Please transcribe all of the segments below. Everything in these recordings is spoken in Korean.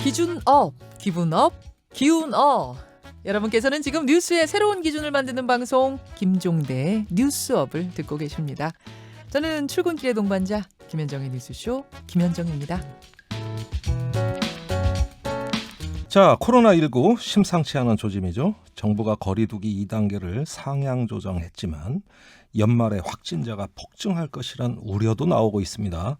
기준 업, 기분 업, 기운 업. 여러분께서는 지금 뉴스의 새로운 기준을 만드는 방송 김종대의 뉴스업을 듣고 계십니다. 저는 출근길의 동반자 김현정의 뉴스쇼 김현정입니다. 자, 코로나19 심상치 않은 조짐이죠. 정부가 거리두기 2단계를 상향 조정했지만 연말에 확진자가 폭증할 것이란 우려도 나오고 있습니다.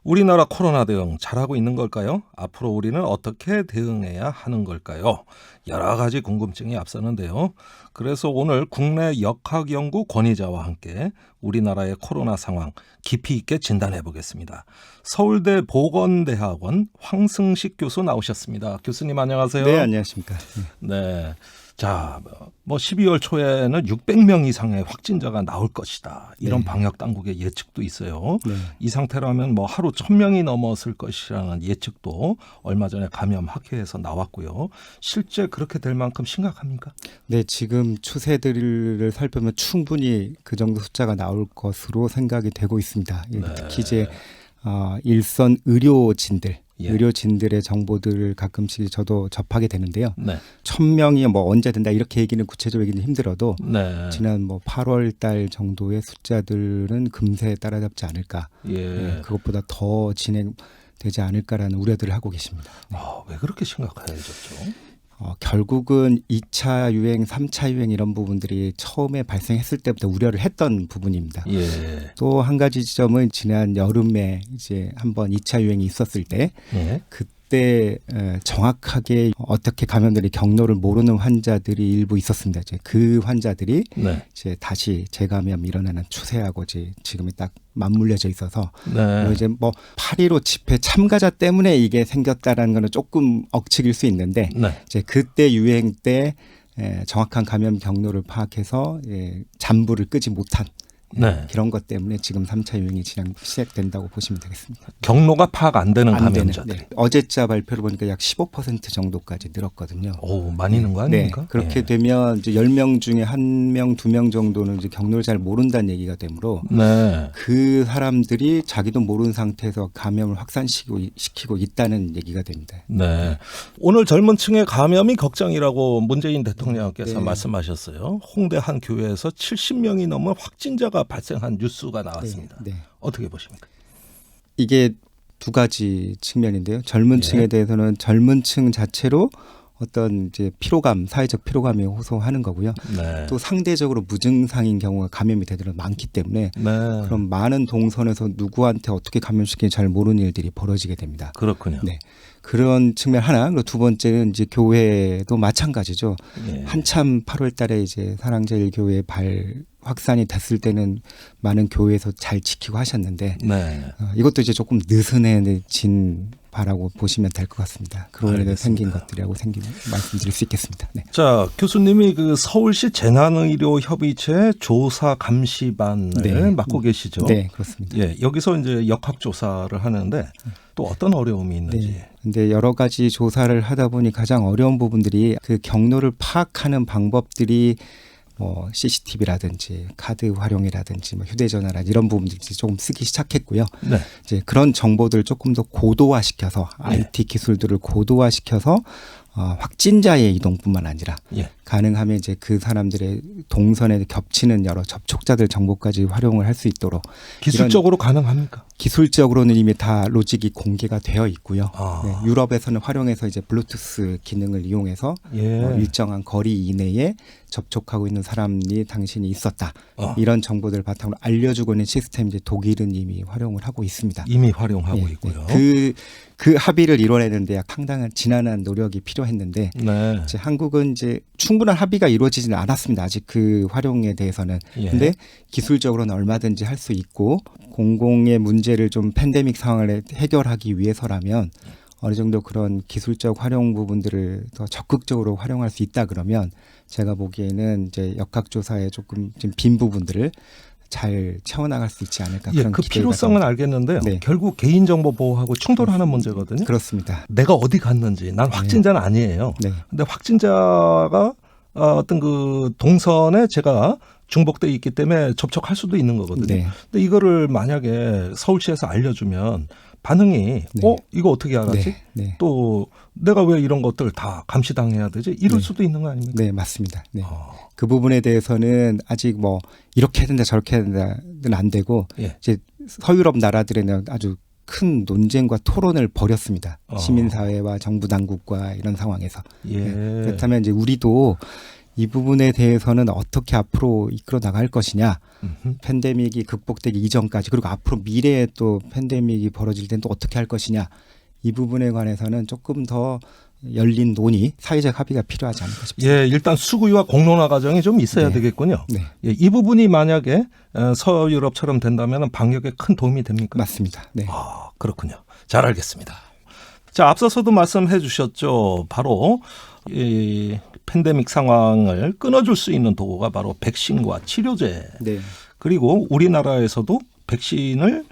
우리나라 코로나 대응 잘하고 있는 걸까요? 앞으로 우리는 어떻게 대응해야 하는 걸까요? 여러 가지 궁금증이 앞서는데요. 그래서 오늘 국내 역학연구 권위자와 함께 우리나라의 코로나 상황 깊이 있게 진단해 보겠습니다. 서울대 보건대학원 황승식 교수 나오셨습니다. 교수님 안녕하세요. 네, 안녕하십니까. 네. 자, 12월 초에는 600명 이상의 확진자가 나올 것이다. 이런 네. 방역 당국의 예측도 있어요. 네. 이 상태라면 하루 1000명이 넘었을 것이라는 예측도 얼마 전에 감염학회에서 나왔고요. 실제 그렇게 될 만큼 심각합니까? 네, 지금 추세들을 살펴보면 충분히 그 정도 숫자가 나올 것으로 생각이 되고 있습니다. 네. 특히 이제 일선 의료진들. 예. 의료진들의 정보들을 가끔씩 저도 접하게 되는데요. 네. 1000명이 언제 된다 이렇게 얘기는 구체적으로 얘기는 힘들어도 네. 지난 8월 달 정도의 숫자들은 금세 따라잡지 않을까. 예. 네, 그것보다 더 진행되지 않을까라는 우려들을 하고 계십니다. 네. 왜 그렇게 심각해졌죠? 결국은 2차 유행, 3차 유행 이런 부분들이 처음에 발생했을 때부터 우려를 했던 부분입니다. 예. 또 한 가지 지점은 지난 여름에 이제 한번 2차 유행이 있었을 때 예. 그때 정확하게 어떻게 감염들이 경로를 모르는 환자들이 일부 있었습니다. 이제 그 환자들이 네. 이제 다시 재감염 일어나는 추세하고 이제 지금이 딱 맞물려져 있어서 네. 이제 8.15 집회 참가자 때문에 이게 생겼다라는 거는 조금 억측일 수 있는데 네. 이제 그때 유행 때 정확한 감염 경로를 파악해서 잠부를 끄지 못한 네. 그런 것 때문에 지금 3차 유행이 시작된다고 보시면 되겠습니다. 경로가 파악 안 되는 안 되는, 감염자들. 네. 어제자 발표를 보니까 약 15% 정도까지 늘었거든요. 오, 많이 는 거 아닙니까? 네, 그렇게 예. 되면 이제 10명 중에 1명, 2명 정도는 이제 경로를 잘 모른다는 얘기가 되므로 네. 그 사람들이 자기도 모르는 상태에서 감염을 확산시키고 있다는 얘기가 됩니다. 네. 오늘 젊은 층의 감염이 걱정이라고 문재인 대통령께서 네. 말씀하셨어요. 홍대 한 교회에서 70명이 넘은 확진자가 발생한 뉴스가 나왔습니다. 네. 어떻게 보십니까? 이게 두 가지 측면인데요. 젊은 층에 대해서는 젊은 층 자체로 어떤 이제 피로감, 사회적 피로감이 호소하는 거고요. 네. 또 상대적으로 무증상인 경우가 감염이 되도록 많기 때문에 네. 그럼 많은 동선에서 누구한테 어떻게 감염시키는지 잘 모르는 일들이 벌어지게 됩니다. 그렇군요. 네. 그런 측면 하나, 그리고 두 번째는 이제 교회도 마찬가지죠. 예. 한참 8월 달에 이제 사랑제일교회 확산이 됐을 때는 많은 교회에서 잘 지키고 하셨는데 네. 이것도 이제 조금 느슨해진 바라고 보시면 될 것 같습니다. 그로 인해 생긴 알겠습니다. 것들이라고 말씀드릴 수 있겠습니다. 네. 자, 교수님이 그 서울시 재난의료협의체 조사 감시반을 네. 맡고 계시죠? 네, 그렇습니다. 예, 여기서 이제 역학 조사를 하는데 또 어떤 어려움이 있는지. 네. 근데 여러 가지 조사를 하다 보니 가장 어려운 부분들이 그 경로를 파악하는 방법들이 CCTV라든지 카드 활용이라든지 휴대전화라든지 이런 부분들이 조금 쓰기 시작했고요. 네. 이제 그런 정보들을 조금 더 고도화시켜서 IT 기술들을 고도화시켜서 확진자의 이동뿐만 아니라 예. 가능하면 이제 그 사람들의 동선에 겹치는 여러 접촉자들 정보까지 활용을 할 수 있도록 기술적으로 가능합니까? 기술적으로는 이미 다 로직이 공개가 되어 있고요. 아. 네, 유럽에서는 활용해서 이제 블루투스 기능을 이용해서 예. 일정한 거리 이내에 접촉하고 있는 사람이 당신이 있었다. 이런 정보들을 바탕으로 알려주고 있는 시스템 이제 독일은 이미 활용을 하고 있습니다. 이미 활용하고 예, 있고요. 그 합의를 이뤄내는데 상당한 지난한 노력이 필요했는데 네. 이제 한국은 이제 충분한 합의가 이루어지지는 않았습니다. 아직 그 활용에 대해서는. 예. 근데 기술적으로는 얼마든지 할 수 있고 공공의 문제를 좀 팬데믹 상황을 해결하기 위해서라면 어느 정도 그런 기술적 활용 부분들을 더 적극적으로 활용할 수 있다 그러면 제가 보기에는 이제 역학조사에 조금 좀 빈 부분들을 잘 채워나갈 수 있지 않을까. 예, 그런 그 기대가 필요성은 듭니다. 알겠는데요. 네. 결국 개인정보 보호하고 충돌하는 문제거든요. 그렇습니다. 내가 어디 갔는지 난 확진자는 아니에요. 네. 근데 확진자가 어떤 그 동선에 제가 중복돼 있기 때문에 접촉할 수도 있는 거거든요. 네. 근데 이거를 만약에 서울시에서 알려주면 반응이 네. 이거 어떻게 알았지? 네, 네. 또 내가 왜 이런 것들 다 감시당해야 되지? 이럴 네. 수도 있는 거 아닙니까? 네, 맞습니다. 네. 그 부분에 대해서는 아직 뭐 이렇게 해야 된다 저렇게 해야 된다는 안 되고 예. 이제 서유럽 나라들에는 아주 큰 논쟁과 토론을 벌였습니다. 시민사회와 정부 당국과 이런 상황에서. 예. 네. 그렇다면 이제 우리도 이 부분에 대해서는 어떻게 앞으로 이끌어 나갈 것이냐. 음흠. 팬데믹이 극복되기 이전까지 그리고 앞으로 미래에 또 팬데믹이 벌어질 때는 또 어떻게 할 것이냐. 이 부분에 관해서는 조금 더 열린 논의, 사회적 합의가 필요하지 않을까 싶습니다. 예, 일단 수구와 공론화 과정이 좀 있어야 네. 되겠군요. 네, 예, 이 부분이 만약에 서유럽처럼 된다면 방역에 큰 도움이 됩니까? 맞습니다. 네. 그렇군요. 잘 알겠습니다. 자, 앞서서도 말씀해 주셨죠. 바로 이 팬데믹 상황을 끊어줄 수 있는 도구가 바로 백신과 치료제. 네. 그리고 우리나라에서도 백신을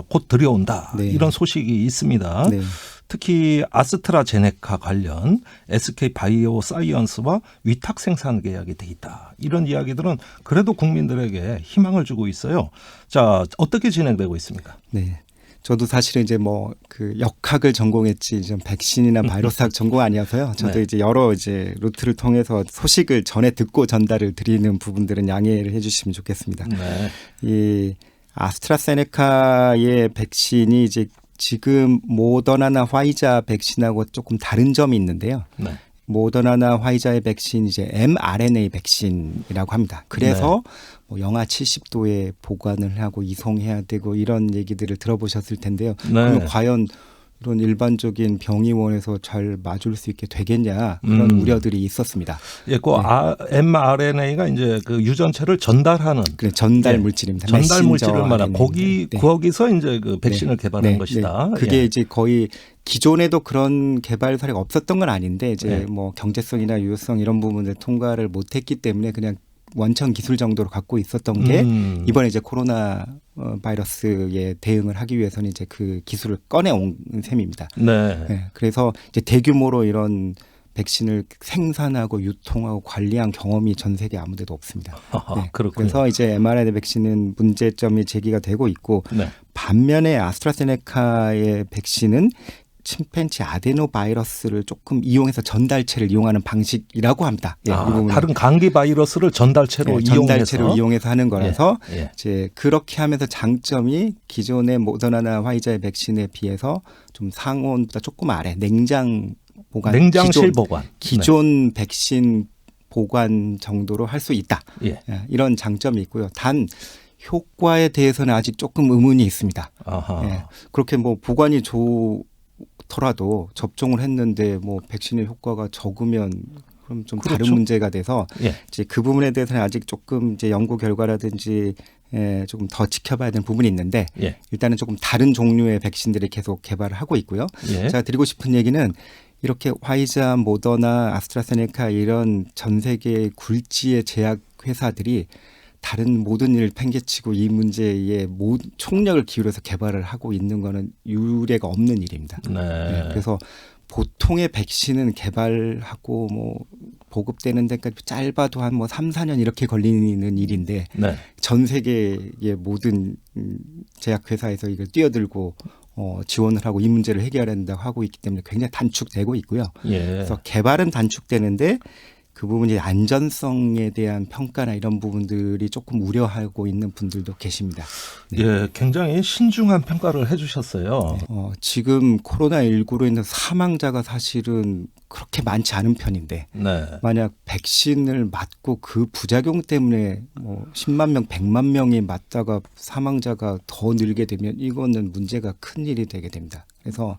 곧 들여온다. 네. 이런 소식이 있습니다. 네. 특히 아스트라제네카 관련 SK 바이오 사이언스와 위탁 생산 계약이 돼 있다. 이런 이야기들은 그래도 국민들에게 희망을 주고 있어요. 자, 어떻게 진행되고 있습니까? 네. 저도 사실은 이제 뭐 그 역학을 전공했지 좀 백신이나 바이러스학 전공 아니어서요. 저도 네. 이제 여러 이제 루트를 통해서 소식을 전해 듣고 전달을 드리는 부분들은 양해를 해주시면 좋겠습니다. 네. 이 아스트라제네카의 백신이 이제 지금 모더나나 화이자 백신하고 조금 다른 점이 있는데요. 네. 모더나나 화이자의 백신 이제 mRNA 백신이라고 합니다. 그래서 뭐 영하 70도에 보관을 하고 이송해야 되고 이런 얘기들을 들어보셨을 텐데요. 네. 그럼 과연 이런 일반적인 병의원에서 잘 맞을 수 있게 되겠냐 그런 우려들이 있었습니다. 예, 그 mRNA가 이제 그 유전체를 전달하는 그래 전달 예, 물질입니다. 전달 물질을 메신저 말한 RNA. 네. 거기서 이제 그 백신을 네. 개발한 네. 것이다. 네. 그게 예. 이제 거의 기존에도 그런 개발 사례가 없었던 건 아닌데 이제 네. 뭐 경제성이나 유효성 이런 부분들 통과를 못했기 때문에 그냥 원천 기술 정도로 갖고 있었던 게 이번에 이제 코로나 바이러스에 대응을 하기 위해서는 이제 그 기술을 꺼내온 셈입니다. 네. 네. 그래서 이제 대규모로 이런 백신을 생산하고 유통하고 관리한 경험이 전 세계 아무데도 없습니다. 네. 그렇군요. 그래서 이제 mRNA 백신은 문제점이 제기가 되고 있고 네. 반면에 아스트라제네카의 백신은 침팬지 아데노 바이러스를 조금 이용해서 전달체를 이용하는 방식이라고 합니다. 예, 이 부분은. 다른 감기 바이러스를 전달체로 전달체로 이용해서 하는 거라서 예. 이제 그렇게 하면서 장점이 기존의 모더나나 화이자의 백신에 비해서 좀 상온보다 조금 아래 냉장 보관, 냉장실 보관. 기존 백신 보관 정도로 할 수 있다. 예. 이런 장점이 있고요. 단 효과에 대해서는 아직 조금 의문이 있습니다. 아하. 예, 그렇게 뭐 보관이 좋더라도 접종을 했는데 뭐 백신의 효과가 적으면 그럼 좀 그렇죠. 다른 문제가 돼서 예. 이제 그 부분에 대해서는 아직 조금 이제 연구 결과라든지 조금 더 지켜봐야 되는 부분이 있는데 예. 일단은 조금 다른 종류의 백신들이 계속 개발을 하고 있고요. 예. 제가 드리고 싶은 얘기는 이렇게 화이자, 모더나, 아스트라제네카 이런 전 세계의 굴지의 제약 회사들이 다른 모든 일을 팽개치고 이 문제에 총력을 기울여서 개발을 하고 있는 거는 유례가 없는 일입니다. 네. 네, 그래서 보통의 백신은 개발하고 뭐 보급되는 데까지 짧아도 한 뭐 3, 4년 이렇게 걸리는 일인데 네. 전 세계의 모든 제약회사에서 이걸 뛰어들고 지원을 하고 이 문제를 해결해야 된다고 하고 있기 때문에 굉장히 단축되고 있고요. 예. 그래서 개발은 단축되는데 그 부분이 안전성에 대한 평가나 이런 부분들이 조금 우려하고 있는 분들도 계십니다. 네. 예, 굉장히 신중한 평가를 해주셨어요. 지금 코로나19로 인해서 사망자가 사실은 그렇게 많지 않은 편인데 네. 만약 백신을 맞고 그 부작용 때문에 뭐 10만 명, 100만 명이 맞다가 사망자가 더 늘게 되면 이거는 문제가 큰 일이 되게 됩니다. 그래서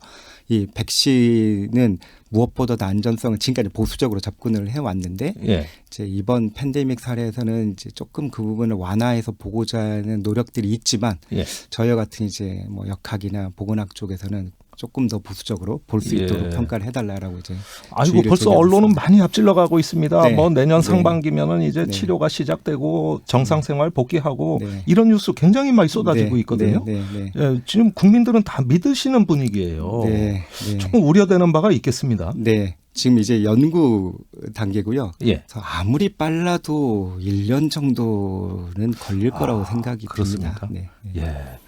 이 백신은 무엇보다도 안전성을 지금까지 보수적으로 접근을 해왔는데 예. 이제 이번 팬데믹 사례에서는 이제 조금 그 부분을 완화해서 보고자 하는 노력들이 있지만 예. 저희와 같은 이제 뭐 역학이나 보건학 쪽에서는 조금 더 보수적으로 볼 수 예. 있도록 평가를 해달라고 이제 아이고 주의를 벌써 제기하고 언론은 있습니다. 많이 앞질러 가고 있습니다. 네. 뭐 내년 네. 상반기면은 이제 네. 치료가 시작되고 정상생활 복귀하고 네. 이런 뉴스 굉장히 많이 쏟아지고 네. 있거든요. 네. 네. 예, 지금 국민들은 다 믿으시는 분위기예요. 네. 네. 조금 우려되는 바가 있겠습니다. 네. 지금 이제 연구 단계고요. 예. 그래서 아무리 빨라도 1년 정도는 걸릴 거라고 생각이 그렇습니까? 듭니다. 네. 네. 예.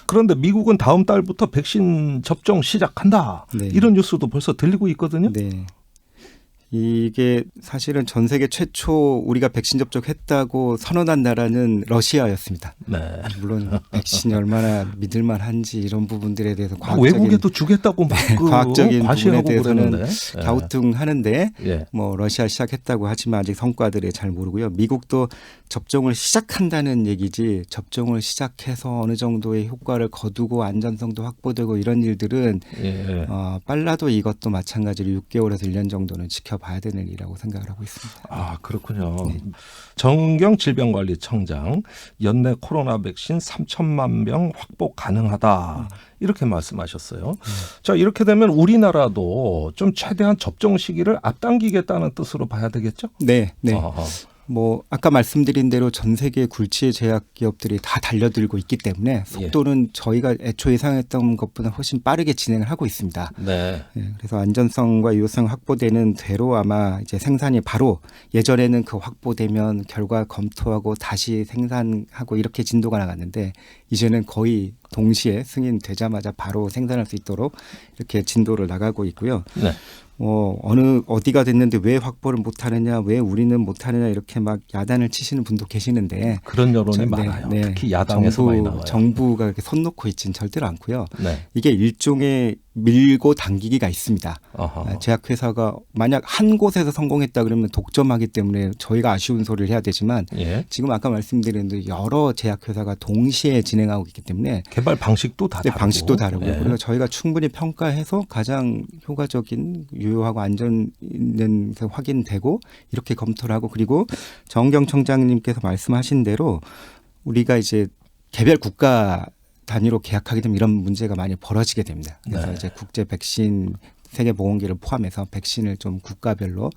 그런데 미국은 다음 달부터 백신 접종 시작한다. 네. 이런 뉴스도 벌써 들리고 있거든요. 네. 이게 사실은 전 세계 최초 우리가 백신 접종했다고 선언한 나라는 러시아였습니다. 네. 물론 백신이 얼마나 믿을만한지 이런 부분들에 대해서 과학적인 외국에도 주겠다고 막 과학적인 부분에 과시하고 대해서는 그러는데. 갸우뚱하는데 예. 뭐 러시아 시작했다고 하지만 아직 성과들을 잘 모르고요. 미국도 접종을 시작한다는 얘기지 접종을 시작해서 어느 정도의 효과를 거두고 안전성도 확보되고 이런 일들은 예. 빨라도 이것도 마찬가지로 6개월에서 1년 정도는 지켜봐야 되는 일이라고 생각을 하고 있습니다. 아, 그렇군요. 정경 질병관리청장 연내 코로나 백신 3천만 명 확보 가능하다. 이렇게 말씀하셨어요. 자, 이렇게 되면 우리나라도 좀 최대한 접종 시기를 앞당기겠다는 뜻으로 봐야 되겠죠? 네, 네. 어허. 뭐 아까 말씀드린 대로 전 세계 굴지의 제약 기업들이 다 달려들고 있기 때문에 속도는 저희가 애초에 예상했던 것보다 훨씬 빠르게 진행을 하고 있습니다. 네. 네, 그래서 안전성과 유효성 확보되는 대로 아마 이제 생산이 바로 예전에는 그 확보되면 결과 검토하고 다시 생산하고 이렇게 진도가 나갔는데 이제는 거의 동시에 승인되자마자 바로 생산할 수 있도록 이렇게 진도를 나가고 있고요. 네. 어디가 됐는데 왜 확보를 못하느냐, 왜 우리는 못하느냐 이렇게 막 야단을 치시는 분도 계시는데 그런 여론이 네, 많아요. 네. 특히 야당에서 많이 나와요. 정부가 이렇게 손 놓고 있지는 절대로 않고요. 네. 이게 일종의 밀고 당기기가 있습니다. 어허. 제약회사가 만약 한 곳에서 성공했다 그러면 독점하기 때문에 저희가 아쉬운 소리를 해야 되지만 예. 지금 아까 말씀드린 대로 여러 제약회사가 동시에 진행하고 있기 때문에 개발 방식도 다 다르고. 방식도 다르고 예. 그리고 저희가 충분히 평가해서 가장 효과적인 유효하고 안전 있는 게 확인되고 이렇게 검토를 하고 그리고 정경 청장님께서 말씀하신 대로 우리가 이제 개별 국가 단위로 계약하게 되면 이런 문제가 많이 벌어지게 됩니다. 그래서 네. 이제 국제 백신 세계보건기를 포함해서 백신을 좀 국가별로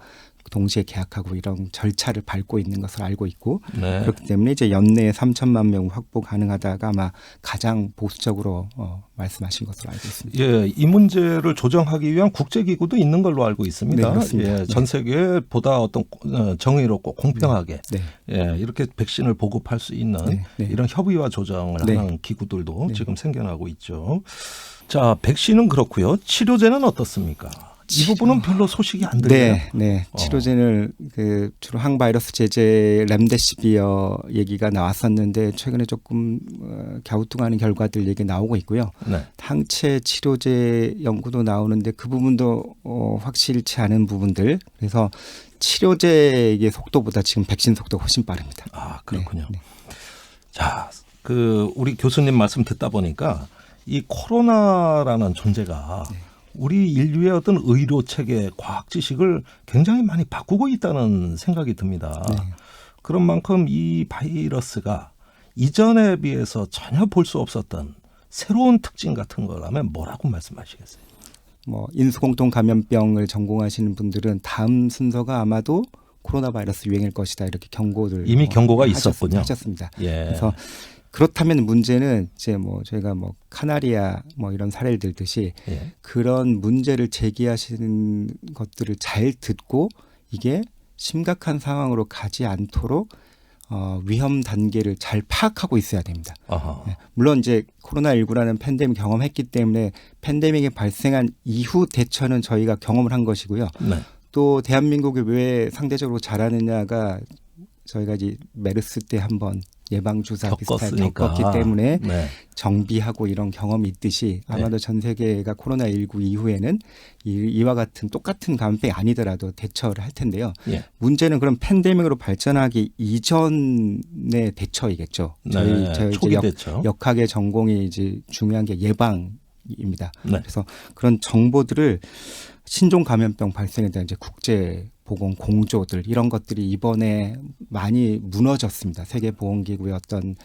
동시에 계약하고 이런 절차를 밟고 있는 것을 알고 있고 네. 그렇기 때문에 이제 연내에 3천만 명 확보 가능하다가 아마 가장 보수적으로 말씀하신 것으로 알고 있습니다. 예, 이 문제를 조정하기 위한 국제기구도 있는 걸로 알고 있습니다. 네, 그렇습니다. 예, 전 세계보다 어떤 정의롭고 공평하게 네. 예, 이렇게 백신을 보급할 수 있는 네, 네. 이런 협의와 조정을 네. 하는 기구들도 네. 지금 생겨나고 있죠. 자, 백신은 그렇고요. 치료제는 어떻습니까? 이 부분은 별로 소식이 안 들려요. 네, 네. 치료제는 주로 항바이러스 제제 렘데시비어 얘기가 나왔었는데 최근에 조금 갸우뚱하는 결과들 얘기 나오고 있고요. 네. 항체 치료제 연구도 나오는데 그 부분도 확실치 않은 부분들. 그래서 치료제의 속도보다 지금 백신 속도가 훨씬 빠릅니다. 아, 그렇군요. 네, 네. 자, 우리 교수님 말씀 듣다 보니까 이 코로나라는 존재가 우리 인류의 어떤 의료 체계, 과학 지식을 굉장히 많이 바꾸고 있다는 생각이 듭니다. 네. 그런 만큼 이 바이러스가 이전에 비해서 전혀 볼 수 없었던 새로운 특징 같은 거라면 뭐라고 말씀하시겠어요? 인수공통 감염병을 전공하시는 분들은 다음 순서가 아마도 코로나 바이러스 유행일 것이다 이렇게 경고를 이미 경고가 있었군요. 하셨습니다. 예. 그래서 그렇다면 문제는 이제 저희가 카나리아 이런 사례를 들듯이 예. 그런 문제를 제기하시는 것들을 잘 듣고 이게 심각한 상황으로 가지 않도록 위험 단계를 잘 파악하고 있어야 됩니다. 아하. 네. 물론 이제 코로나19라는 팬데믹 경험했기 때문에 팬데믹이 발생한 이후 대처는 저희가 경험을 한 것이고요. 네. 또 대한민국이 왜 상대적으로 잘하느냐가 저희가 이제 메르스 때 한번 예방주사 비슷하게 겪었기 때문에 네. 정비하고 이런 경험이 있듯이 아마도 전 세계가 코로나19 이후에는 이와 같은 똑같은 감염병이 아니더라도 대처를 할 텐데요. 예. 문제는 그럼 팬데믹으로 발전하기 이전의 대처이겠죠. 네. 저희 초기 이제 대처. 역학의 전공이 이제 중요한 게 예방입니다. 네. 그래서 그런 정보들을 신종 감염병 발생에 대한 이제 국제 보건 공조들 이런 것들이 이번에 많이 무너졌습니다. 세계보건기구의 어떤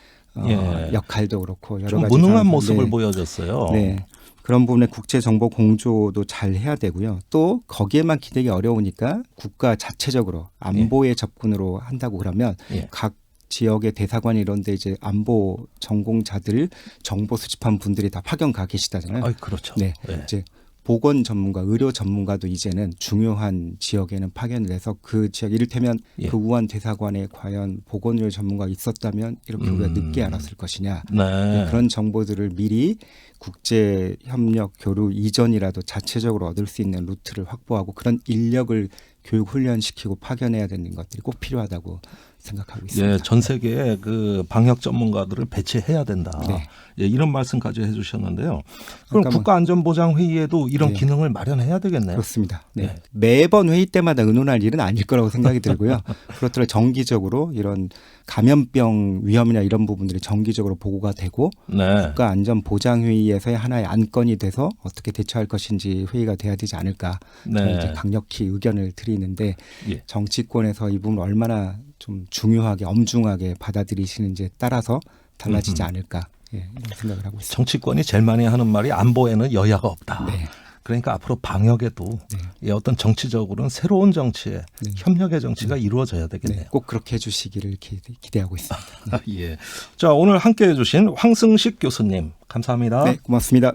역할도 그렇고 여러 좀 가지 무능한 모습을 네. 보여줬어요. 네. 그런 부분에 국제 정보 공조도 잘 해야 되고요. 또 거기에만 기대기 어려우니까 국가 자체적으로 안보의 접근으로 한다고 그러면 각 지역의 대사관 이런 데 이제 안보 전공자들 정보 수집한 분들이 다 파견 가 계시다잖아요. 그렇죠. 네. 네. 이제 보건 전문가, 의료 전문가도 이제는 중요한 지역에는 파견을 해서 그 지역 이를테면 예. 그 우한 대사관에 과연 보건의료 전문가가 있었다면 이렇게 우리가 늦게 알았을 것이냐. 네. 그런 정보들을 미리 국제 협력 교류 이전이라도 자체적으로 얻을 수 있는 루트를 확보하고 그런 인력을 교육 훈련시키고 파견해야 되는 것들이 꼭 필요하다고 생각하고 있습니다. 예, 전 세계에 그 방역 전문가들을 배치해야 된다. 네. 예, 이런 말씀까지 해주셨는데요. 그럼 아까 뭐- 국가안전보장회의에도 이런 네. 기능을 마련해야 되겠네요. 그렇습니다. 네. 네. 매번 회의 때마다 의논할 일은 아닐 거라고 생각이 들고요. 그렇더라도 정기적으로 이런 감염병 위험이나 이런 부분들이 정기적으로 보고가 되고 네. 국가안전보장회의에서의 하나의 안건이 돼서 어떻게 대처할 것인지 회의가 돼야 되지 않을까 저는 이제 네. 강력히 의견을 드리는데 예. 정치권에서 이 부분 얼마나 좀 중요하게 엄중하게 받아들이시는지에 따라서 달라지지 않을까 이런 생각을 하고 있습니다. 정치권이 제일 많이 하는 말이 안보에는 여야가 없다. 네. 그러니까 앞으로 방역에도 이 어떤 정치적으로는 새로운 정치의 네. 협력의 정치가 이루어져야 되겠네요. 네, 꼭 그렇게 해주시기를 기대하고 있습니다. 예. 자, 오늘 함께해 주신 황승식 교수님 감사합니다. 네, 고맙습니다.